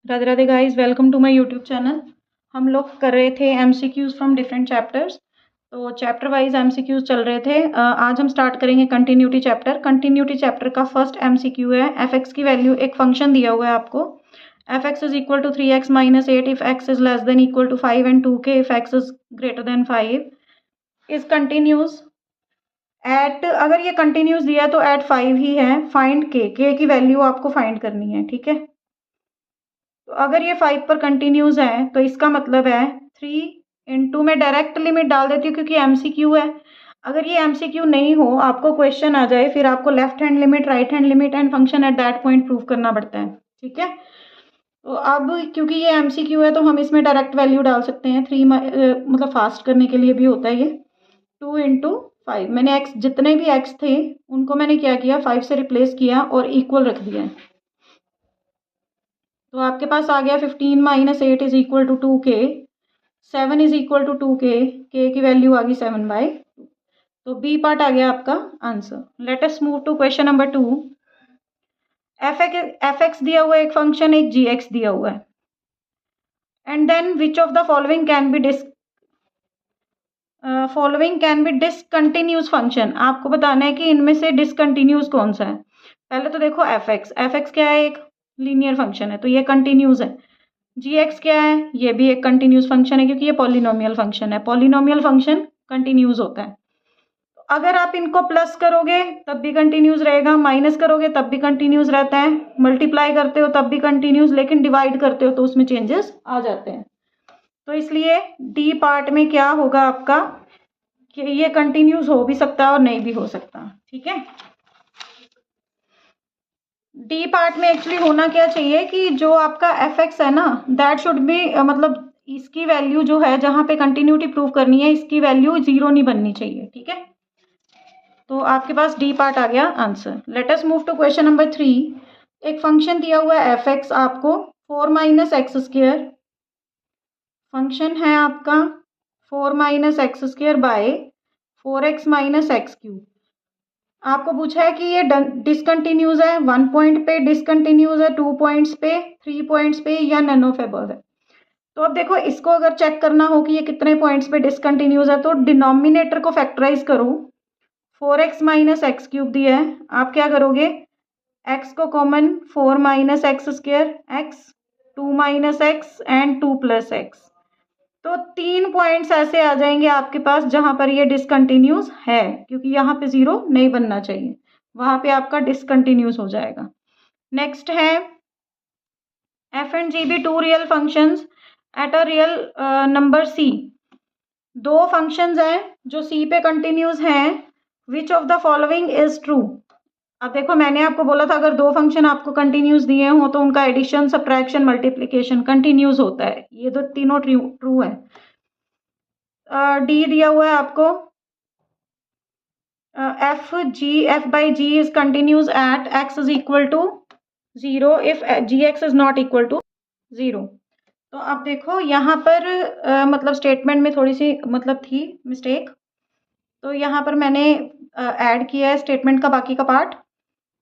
Radhe Radhe guys, welcome to my YouTube channel. हम लोग कर रहे थे एमसीक्यूज फ्रॉम डिफरेंट चैप्टर्स। तो चैप्टर वाइज एमसीक्यूज चल रहे थे। आज हम स्टार्ट करेंगे कंटिन्यूटी चैप्टर। कंटिन्यूटी चैप्टर का फर्स्ट एमसीक्यू है एफ एक्स की वैल्यू। एक फंक्शन दिया हुआ है आपको, F X is equal to 3x minus 8 if X is less than equal to 5 and 2k if X is greater than 5 is continuous at. अगर ये कंटिन्यूज दिया है तो एट 5 ही है। फाइंड के की वैल्यू आपको फाइंड करनी है, ठीक है। तो अगर ये 5 पर कंटिन्यूज है तो इसका मतलब है 3 इंटू, में डायरेक्ट लिमिट डाल देती हूँ क्योंकि एमसीक्यू है। अगर ये एमसीक्यू नहीं हो, आपको क्वेश्चन आ जाए, फिर आपको left hand limit, right hand limit and function at that point prove करना पड़ता है, ठीक है। तो अब क्योंकि ये एमसीक्यू है तो हम इसमें डायरेक्ट वैल्यू डाल सकते हैं। 3 मतलब फास्ट करने के लिए भी होता है ये। 2 इंटू 5, मैंने एक्स, जितने भी एक्स थे उनको मैंने क्या किया, 5 से रिप्लेस किया और इक्वल रख दिया है। तो आपके पास आ गया 15 minus 8 is equal to 2k, 7 is equal to 2k, k की वैल्यू आ गई 7/2। तो बी पार्ट आ गया आपका answer. Let us move to question number 2। F X दिया हुआ है एक फंक्शन, एक जी एक्स दिया हुआ है, and then which of the following can be discontinuous function. आपको बताना है कि इनमें से डिसकंटिन्यूज कौन सा है। पहले तो देखो एफ एक्स क्या है, एक लीनियर फंक्शन है तो ये कंटिन्यूज है। जी एक्स क्या है, ये भी एक कंटिन्यूस फंक्शन है क्योंकि ये पॉलिनोमियल फंक्शन है। पॉलिनोमियल फंक्शन कंटिन्यूस होता है। तो अगर आप इनको प्लस करोगे तब भी कंटिन्यूस रहेगा, माइनस करोगे तब भी कंटिन्यूस रहता है, मल्टीप्लाई करते हो तब भी कंटिन्यूस, लेकिन डिवाइड करते हो तो उसमें चेंजेस आ जाते हैं। तो इसलिए डी पार्ट में क्या होगा आपका, कि ये कंटिन्यूस हो भी सकता है और नहीं भी हो सकता, ठीक है। डी पार्ट में एक्चुअली होना क्या चाहिए कि जो आपका एफ एक्स है ना, दैट शुड बी, मतलब इसकी वैल्यू जो है, जहां पे कंटिन्यूटी प्रूव करनी है, इसकी वैल्यू 0 नहीं बननी चाहिए, ठीक है। तो आपके पास डी पार्ट आ गया answer. Let us move to question number 3। एक फंक्शन दिया हुआ है एफ एक्स आपको, 4 माइनस एक्स स्क्र। फंक्शन है आपका 4 minus x square by 4x minus x cube. आपको पूछा है कि ये डिसकंटिन्यूज है, 1 पॉइंट पे डिसकंटिन्यूज है, 2 पॉइंट्स पे, 3 पॉइंट्स पे, या नन ऑफ अबव है। तो अब देखो, इसको अगर चेक करना हो कि ये कितने पॉइंट्स पे डिसकंटिन्यूज है तो डिनोमिनेटर को फैक्टराइज करो। 4x माइनस एक्स क्यूब दिया है, आप क्या करोगे, x को कॉमन, 4 माइनस एक्स स्क्र x, 2 minus x and 2 plus x. तो 3 पॉइंट्स ऐसे आ जाएंगे आपके पास जहां पर ये डिसकंटिन्यूस है, क्योंकि यहाँ पे 0 नहीं बनना चाहिए, वहां पे आपका डिसकंटिन्यूस हो जाएगा। नेक्स्ट है F and G be two real functions at a real number C. दो फंक्शंस हैं जो सी पे कंटिन्यूस हैं, which of the following is true. अब देखो, मैंने आपको बोला था अगर दो फंक्शन आपको कंटिन्यूस दिए हो तो उनका एडिशन, सब्ट्रैक्शन, मल्टीप्लिकेशन कंटिन्यूस होता है। ये तो तीनों ट्रू है। डी दिया हुआ है आपको, F by G is continuous at X is equal to 0 if G X is not equal to 0। तो अब देखो यहाँ पर मतलब स्टेटमेंट में थोड़ी सी मतलब थी मिस्टेक, तो यहाँ पर मैंने ऐड किया है स्टेटमेंट का बाकी का पार्ट।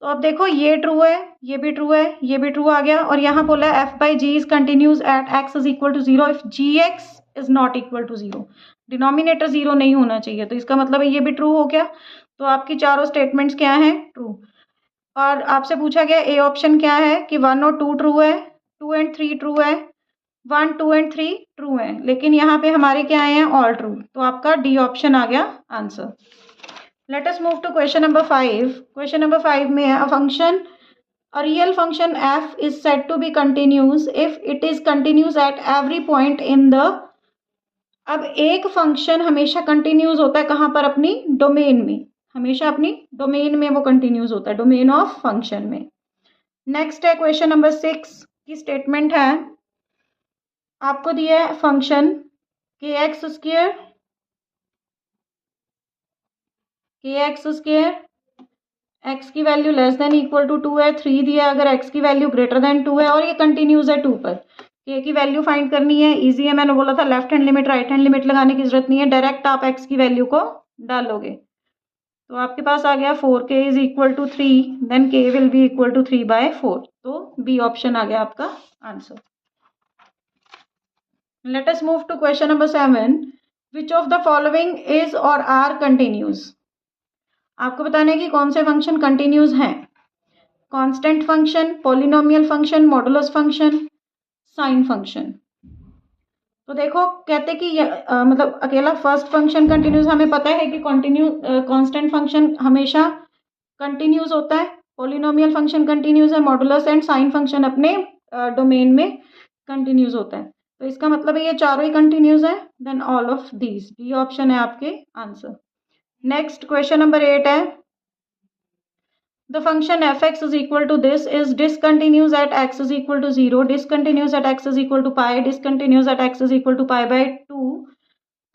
तो अब देखो, ये ट्रू है, ये भी ट्रू है, ये भी ट्रू आ गया, और यहाँ बोला है F by G is continuous at X is equal to 0 if G X is not equal to 0। Denominator 0 नहीं होना चाहिए, तो इसका मतलब है ये भी ट्रू हो गया। तो आपकी चारों स्टेटमेंट्स क्या हैं, ट्रू। और आपसे पूछा गया ए ऑप्शन क्या है कि 1 और 2 ट्रू है, 2 एंड 3 ट्रू है, 1, 2 एंड 3 ट्रू है, लेकिन यहाँ पे हमारे क्या आए हैं, ऑल ट्रू। तो आपका डी ऑप्शन आ गया answer. Let us move to question number 5। Question number 5 में है a real function f is said to be continuous if it is continuous at every point in the। अब एक function हमेशा continuous होता है कहाँ पर, अपनी डोमेन में, हमेशा अपनी डोमेन में वो कंटिन्यूस होता है, डोमेन ऑफ फंक्शन में। नेक्स्ट है क्वेश्चन नंबर 6 की स्टेटमेंट है, आपको दिया है फंक्शन के एक्स स्क्र, एक्स की value less than equal to 2 है, 3 दिया अगर एक्स की वैल्यू ग्रेटर देन 2 है, और ये कंटिन्यूस है 2 पर। के की वैल्यू फाइंड करनी है, इजी है, मैंने बोला था left hand limit, right hand limit लगाने की जरूरत नहीं है, डायरेक्ट आप एक्स की वैल्यू को डालोगे। तो आपके पास आ गया 4k is equal to 3, then k will be equal to 3/4। तो बी ऑप्शन आ गया आपका answer. Let us move to question number 7। Which of the following is or are continuous. आपको बताना है कि कौन से फंक्शन कंटिन्यूज हैं। Constant function, polynomial function, modulus function, sine function. तो देखो कहते कि मतलब अकेला फर्स्ट फंक्शन कंटिन्यूज, हमें पता है कि कांस्टेंट फंक्शन हमेशा कंटिन्यूज होता है, पॉलिनोमियल फंक्शन कंटिन्यूज है, मॉडुलस एंड साइन फंक्शन अपने डोमेन में कंटिन्यूज होता है। तो इसका मतलब है ये चारों ही कंटिन्यूज है, then all of these. D option है आपके आंसर। नेक्स्ट क्वेश्चन नंबर 8 है, the function f(x) is equal to this is discontinuous at x is equal to 0, discontinuous at x is equal to pi, discontinuous at x is equal to pi/2,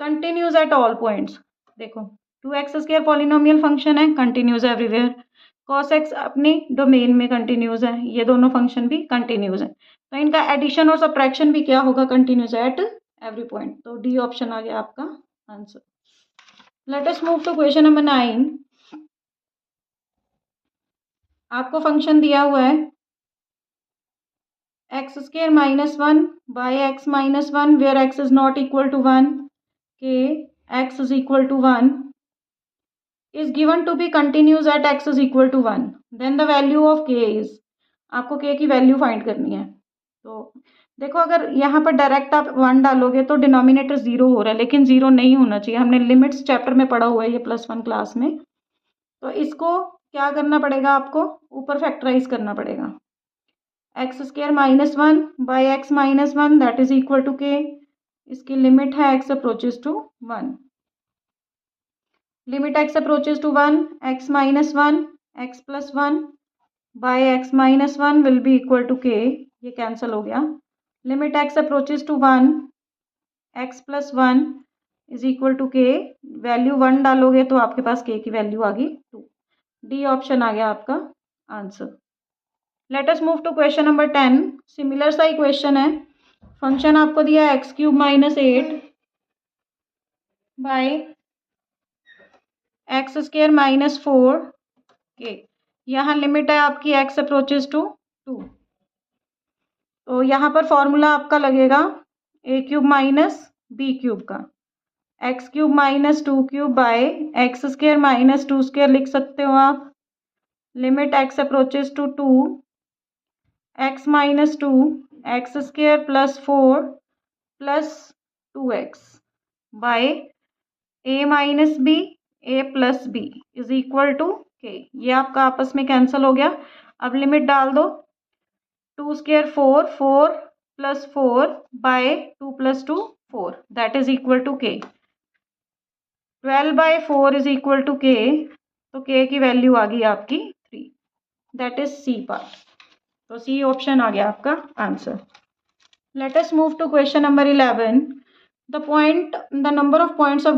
continuous at all points। देखो 2x² polynomial function है, continues everywhere. cos x अपनी domain में continues है, ये दोनों function भी continues है। तो इनका एडिशन और सब्ट्रैक्शन भी क्या होगा, कंटिन्यूज एट एवरी पॉइंट। तो डी ऑप्शन आ गया आपका answer. Let us move to question number 9। आपको फंक्शन दिया हुआ है x² -1 by x -1 where x is not equal to 1, k x is equal to 1 is given to be continuous at x is equal to 1, then the value of k is। आपको k की value find करनी है। तो देखो अगर यहाँ पर direct आप 1 डालोगे तो डिनोमिनेटर 0 हो रहा है, लेकिन 0 नहीं होना चाहिए। हमने लिमिट्स चैप्टर में पढ़ा हुआ है ये +1 क्लास में। तो इसको क्या करना पड़ेगा, आपको ऊपर फैक्टराइज करना पड़ेगा। x² -1 by x -1 that is equal to k। इसकी लिमिट है x approaches to 1, limit x approaches to 1, x -1 x + 1 by x -1 will be equal to k। ये कैंसिल हो गया। Limit x approaches to 1, x + 1 is equal to k। Value 1 डालोगे तो आपके पास k की value आ गई 2। डी ऑप्शन आ गया आपका answer. Let us move to question number 10। Similar सा ही क्वेश्चन है। फंक्शन आपको दिया है x³ -8 बाय x² -4 k। यहाँ लिमिट है आपकी x अप्रोचेज टू 2। तो यहाँ पर फॉर्मूला आपका लगेगा a³ - b³ का। x³ - 2³ बाय x² - 2² लिख सकते हो आप। Limit x approaches to 2, x - 2 x² + 4 + 2x by a - b a + b is equal to k। ये आपका आपस में कैंसिल हो गया। अब लिमिट डाल दो, 2² 4 4 + 4 by 2 + 2 4 that is equal to k। 12/4 is equal to k। तो k की वैल्यू आ गई आपकी 3, दैट इज सी पार्ट। तो सी ऑप्शन आ गया आपका answer. Let us move to question number 11। The number of points of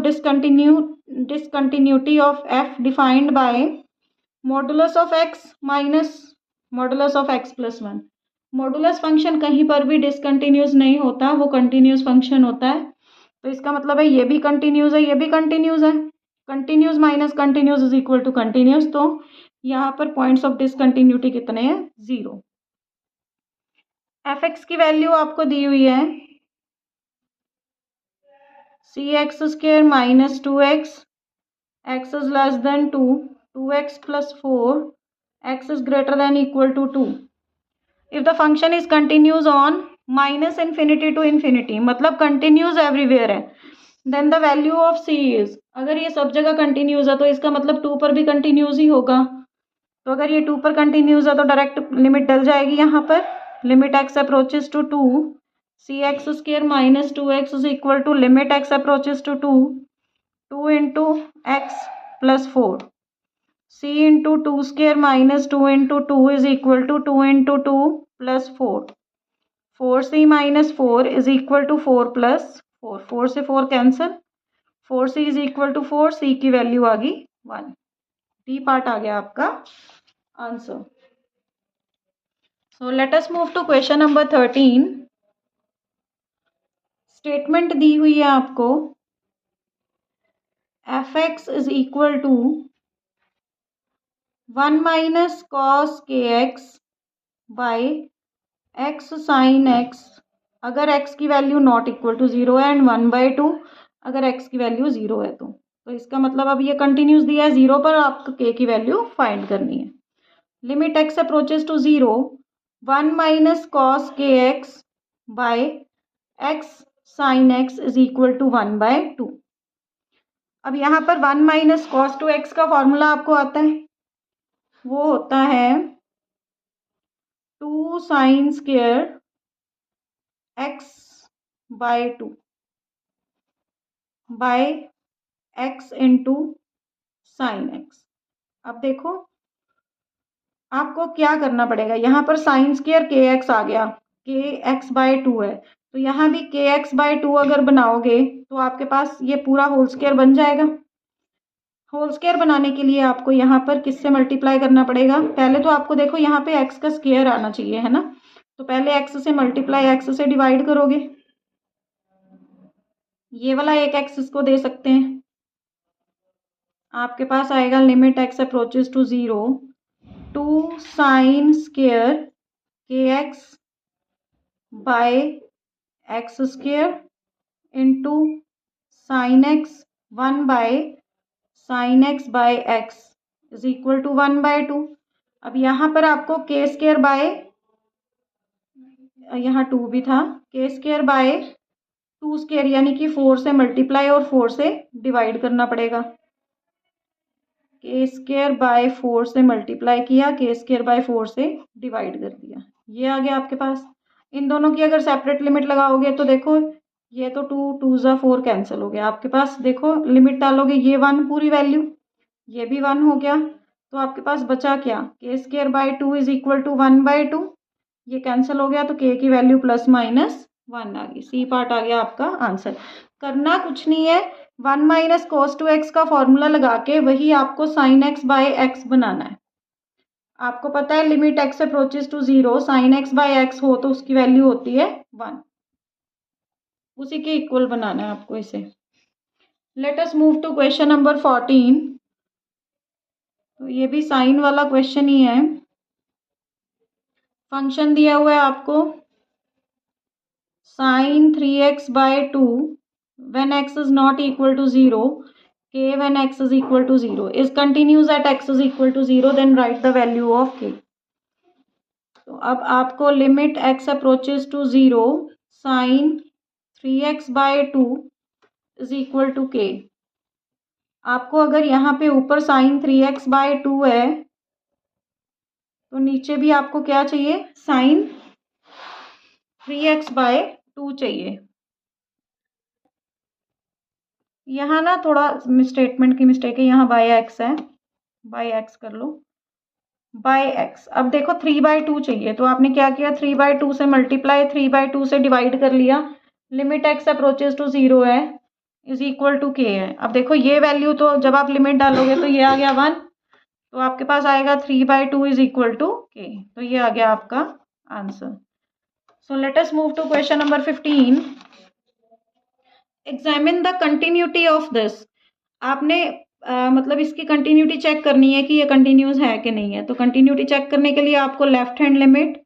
discontinuity of f defined by modulus of x minus modulus of x + 1। Modulus function कहीं पर भी discontinuous नहीं होता, वो कंटिन्यूस फंक्शन होता है। तो इसका मतलब है ये भी कंटिन्यूस है, ये भी कंटिन्यूस है। Continuous minus continuous is equal to continuous. तो यहाँ पर पॉइंट्स ऑफ डिसकंटिन्यूटी कितने हैं, 0। f(x) की वैल्यू आपको दी हुई है cx² - 2x, x is less than 2, 2x + 4, x is greater than equal to 2। if the function is continuous on -infinity to infinity, मतलब continuous everywhere है, then the value of c is। अगर ये सब जगह continuous है तो इसका मतलब 2 पर भी कंटिन्यूस ही होगा। तो अगर ये 2 पर कंटिन्यूस है तो डायरेक्ट लिमिट डल जाएगी यहाँ पर। Limit x approaches to 2, cx² - 2x is equal to limit x approaches to 2, 2 into x + 4, c into 2² - 2 into 2 is equal to 2 into 2 + 4, 4c - 4 is equal to 4 + 4, 4 से 4 cancel, 4c is equal to 4, c की value आ गई 1। D part आ गया आपका answer. So let us move to question number 13। Statement दी हुई है आपको f(x) is equal to 1 minus cos k x by x sine x, अगर एक्स की वैल्यू नॉट इक्वल टू 0 है, एंड 1/2 अगर एक्स की वैल्यू 0 है तो इसका मतलब अब ये कंटिन्यूस दिया है 0 पर, आपको के की वैल्यू फाइंड करनी है। Limit x approaches to 0, 1 minus cos k x by x sine x is equal to 1/2। अब यहाँ पर 1 माइनस कॉस टू एक्स का फॉर्मूला आपको आता है, वो होता है 2 sine square x by 2 by x into sine x. अब देखो आपको क्या करना पड़ेगा, यहाँ पर साइन स्क्वायर के एक्स आ गया, के एक्स बाय 2 है, तो यहाँ भी के एक्स बाय 2 अगर बनाओगे तो आपके पास ये पूरा होल स्क्वायर बन जाएगा। होल स्क्वायर बनाने के लिए आपको यहाँ पर किससे मल्टीप्लाई करना पड़ेगा, पहले तो आपको देखो यहाँ पे एक्स का स्क्वायर आना चाहिए, है ना, तो पहले एक्स से मल्टीप्लाई, एक्स से डिवाइड करोगे, ये वाला एक एक्स इसको दे सकते हैं, आपके पास आएगा limit x approaches to 0, 2 sine square k x by x square into sine x 1 by sine x by x is equal to 1/2। अब यहाँ पर आपको के स्क्वायर बाय, यहाँ 2 भी था, के स्क्वायर बाय 2 स्क्वायर यानी कि 4 से मल्टीप्लाई और 4 से डिवाइड करना पड़ेगा। के स्क्वायर बाय 4 से मल्टीप्लाई किया, के स्क्वायर बाय 4 से डिवाइड कर दिया, ये आ गया आपके पास। इन दोनों की अगर सेपरेट लिमिट लगाओगे तो देखो ये तो 2 2 ज़ा 4 कैंसिल हो गया आपके पास, देखो लिमिट डालोगे ये 1 पूरी वैल्यू, ये भी 1 हो गया, तो आपके पास बचा क्या, K square by 2 is equal to 1/2, ये कैंसिल हो गया तो के की वैल्यू प्लस माइनस 1 आ गई, सी पार्ट आ गया आपका आंसर। करना कुछ नहीं है, 1 माइनस कॉस टू एक्स का फॉर्मूला लगा के वही आपको साइन एक्स बाय एक्स बनाना है। आपको पता है limit x approaches to 0, sine x by x हो तो उसकी वैल्यू होती है 1, उसी के इक्वल बनाना है आपको इसे। Let us move to question number 14। तो ये भी साइन वाला क्वेश्चन ही है। फंक्शन दिया हुआ है आपको sine 3x by 2 when x is not equal to 0, k when x is equal to 0 is continuous at x is equal to 0, then write the value of k। तो अब आपको limit x approaches to 0, sine 3x by 2 is equal to k। आपको अगर यहाँ पे ऊपर sign 3x by 2 है तो नीचे भी आपको क्या चाहिए, साइन 3x बाय 2 चाहिए। यहाँ ना थोड़ा स्टेटमेंट की मिस्टेक है, यहाँ बाय एक्स है, बाय एक्स कर लो, बाय एक्स। अब देखो 3/2 चाहिए, तो आपने क्या किया, 3/2 से मल्टीप्लाई, 3/2 से डिवाइड कर लिया, लिमिट एक्स अप्रोचेस टू 0 है, इज इक्वल टू के है। अब देखो ये वैल्यू तो जब आप लिमिट डालोगे तो ये आ गया 1, तो आपके पास आएगा 3/2 इज इक्वल टू के, तो ये आ गया आपका answer. So let us move to question number 15। Examine the continuity of this. आपने मतलब इसकी कंटिन्यूटी चेक करनी है कि ये कंटिन्यूस है कि नहीं है। तो कंटिन्यूटी चेक करने के लिए आपको left hand limit,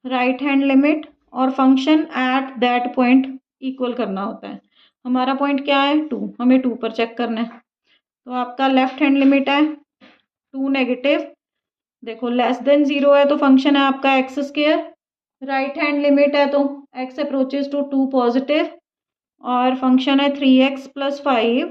right hand limit और function at that point equal करना होता है। हमारा पॉइंट क्या है, 2, हमें 2 पर चेक करना है। तो आपका लेफ्ट हैंड लिमिट है 2 नेगेटिव, देखो लेस देन 0 है तो फंक्शन है आपका x square, right hand limit है तो एक्स अप्रोचेस टू 2 पॉजिटिव, और फंक्शन है 3x plus 5,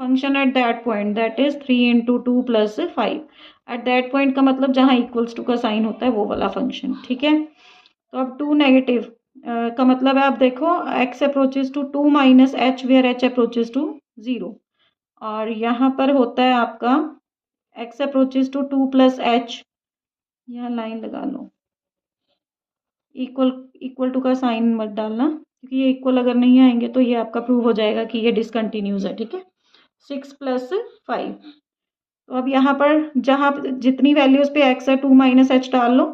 function at that point that is 3 into 2 plus 5। Eight that point का मतलब जहाँ इक्वल्स टू का साइन होता है वो वाला फंक्शन, ठीक है। तो अब 2 नेगेटिव का मतलब है, आप देखो x approaches to 2 minus h where h approaches to 0, और यहाँ पर होता है आपका x approaches to 2 plus h, यहाँ लाइन लगा लो, इक्वल टू का साइन मत डालना क्योंकि ये इक्वल अगर नहीं आएंगे तो ये आपका प्रूव हो जाएगा कि ये डिसकंटिन्यूस है, ठीक है। 6 प्लस 5, तो अब यहाँ पर जहाँ जितनी वैल्यूज पे x है 2 माइनस एच डाल लो,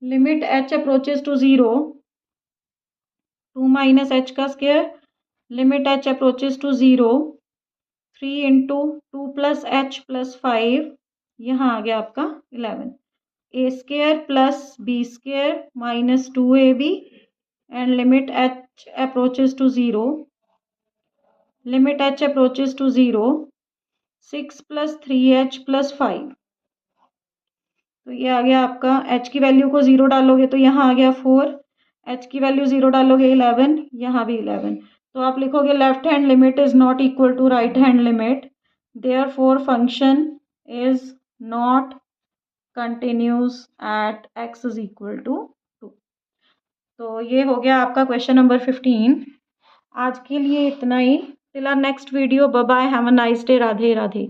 limit h approaches to 0, 2 minus h का square, limit h approaches to 0, 3 into 2 plus h plus 5, यहाँ आ गया आपका 11, a square plus b square minus 2ab and limit h approaches to 0, limit h approaches to 0, 6 plus 3h plus 5। तो ये आ गया आपका, h की वैल्यू को 0 डालोगे तो यहाँ आ गया 4, h की वैल्यू 0 डालोगे 11, यहाँ भी 11। तो आप लिखोगे left hand limit is not equal to right hand limit, therefore function is not continuous at x is equal to 2। तो ये हो गया आपका क्वेश्चन नंबर 15। आज के लिए इतना ही। Till our next video, bye bye, have a nice day, Radhe Radhe.